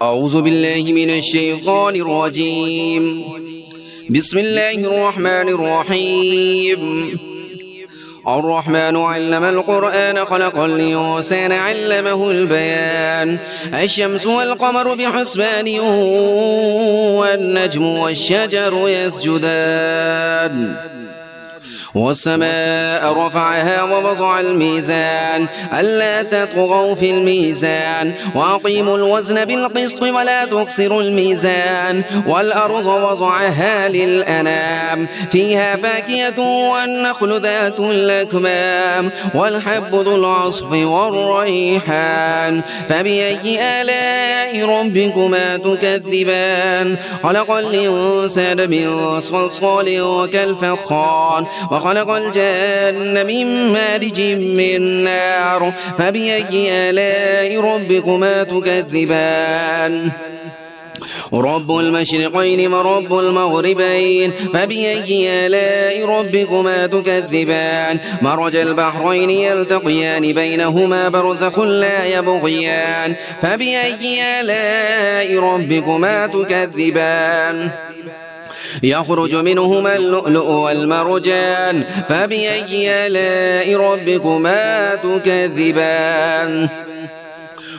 أعوذ بالله من الشيطان الرجيم. بسم الله الرحمن الرحيم. الرحمن علم القرآن خلق الإنسان علمه البيان. الشمس والقمر بحسبان والنجم والشجر يسجدان والسماء رفعها ووضع الميزان ألا تطغوا في الميزان وأقيموا الوزن بالقسط ولا تخسروا الميزان والأرض وضعها للأنام فيها فاكهة والنخل ذات الأكمام والحب ذو العصف والريحان فبأي آلاء ربكما تكذبان. خلق الإنسان من صلصال كالفخار وخلق الجن من مارج من نار فبأي آلاء ربكما تكذبان. رب المشرقين ورب المغربين فبأي آلاء ربكما تكذبان. مرج البحرين يلتقيان بينهما برزخ لا يبغيان فبأي آلاء ربكما تكذبان. يخرج منهما اللؤلؤ والمرجان فبأي آلاء ربكما تكذبان.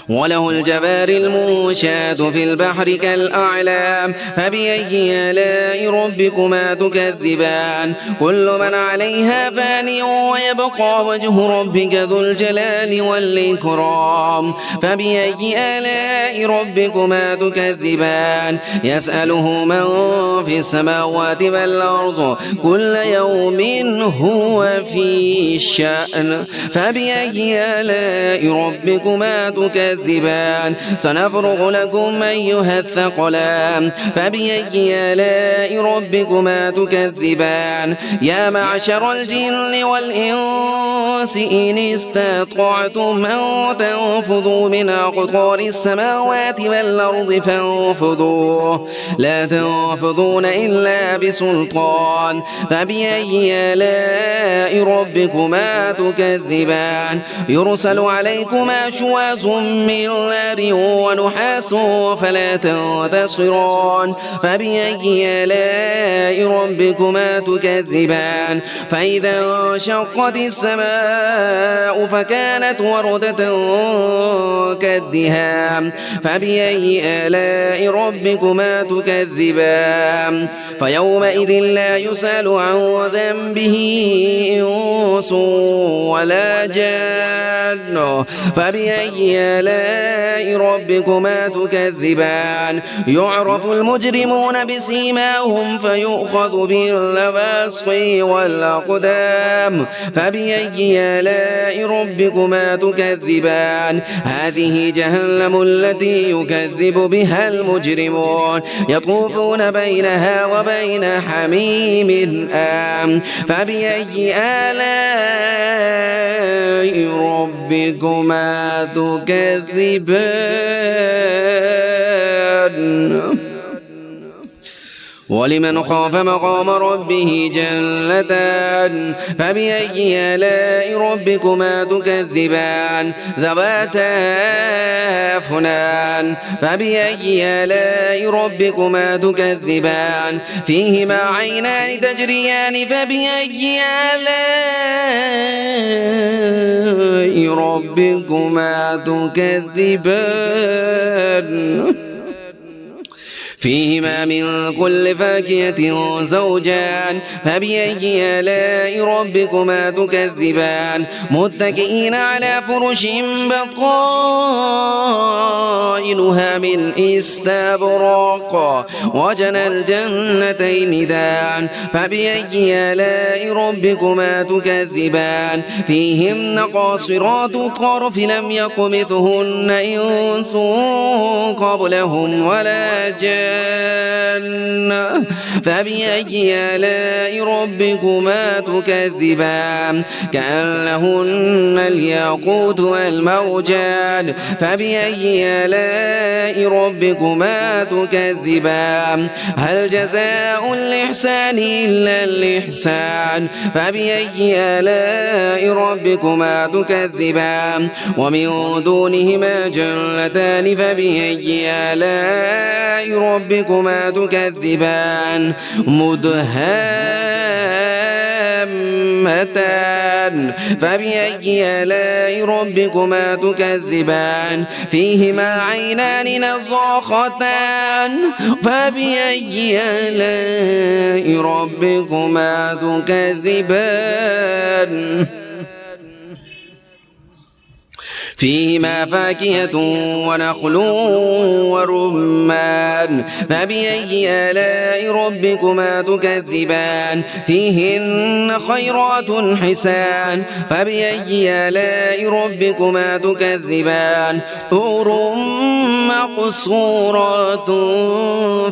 وله الجوار المنشآت في البحر كالأعلام فبأي آلاء ربكما تكذبان. كل من عليها فان ويبقى وجه ربك ذو الجلال والإكرام فبأي آلاء ربكما تكذبان. يسأله من في السماوات والأرض كل يوم هو في شأن فبأي آلاء ربكما تكذبان. سنفرغ لكم أيها الثقلان فبأي آلاء ربكما تكذبان. يا معشر الجن والإنس إن استطعتم أن تنفذوا من أقطار السماوات والأرض فانفذوا لا تنفذون إلا بسلطان فبأي آلاء ربكما تكذبان. يرسل عليكما شواظ من نار ونحاس فلا تنتصران فبأي آلاء ربكما تكذبان. فإذا انشقت السماء فكانت وردة كالدهان فبأي آلاء ربكما تكذبان. فيومئذ لا يسأل عن ذنبه إنس ولا جان فبأي آلاء ربكما تكذبان. يعرف المجرمون بسيماهم فيؤخذ بالنواصي والأقدام فبأي آلاء ربكما تكذبان. هذه جهنم التي يكذب بها المجرمون يطوفون بينها وبين حميم آن فبأي آلاء ربكما تكذبان. ولمن خاف مقام ربه جنتان فبأي آلاء ربكما تكذبان. ذواتا أفنان فبأي آلاء ربكما تكذبان. فيهما عينان تجريان فبأي آلاء ربكما تكذبان. فيهما من كل فاكهة زوجان فبأي آلاء ربكما تكذبان. متكئين على فرش بطائنها من استبرق وجنى الجنتين دان فبأي آلاء ربكما تكذبان. فيهن قاصرات الطرف لم يطمثهن إنس قبلهم ولا جان فبأي آلاء ربكما تكذبان كأنهن الياقوت والمرجان فبأي آلاء ربكما تكذبان هل جزاء الإحسان إلا الإحسان فبأي آلاء ربكما تكذبان ومن دونهما جنتان فبأي آلاء ربكما تكذبان مدهامتان فبأي آلاء ربكما تكذبان فيهما عينان نضاختان فبأي آلاء ربكما تكذبان فيهما فاكهة ونخل ورمان فبأي آلاء ربكما تكذبان فيهن خيرات حسان فبأي آلاء ربكما تكذبان حور مقصورات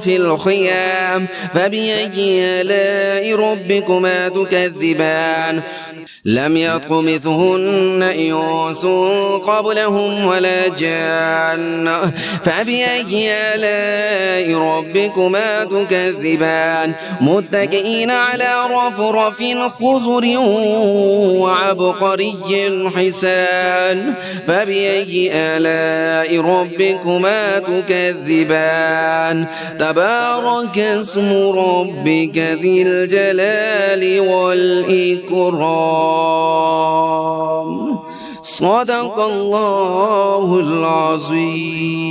في الخيام فبأي آلاء ربكما تكذبان لم يطمثهن إنس قبلهم ولا جان فبأي آلاء ربكما تكذبان متكئين على رفرف خضر وعبقري حسان فبأي آلاء ربكما تكذبان تبارك اسم ربك ذي الجلال والإكرام صدق الله العظيم.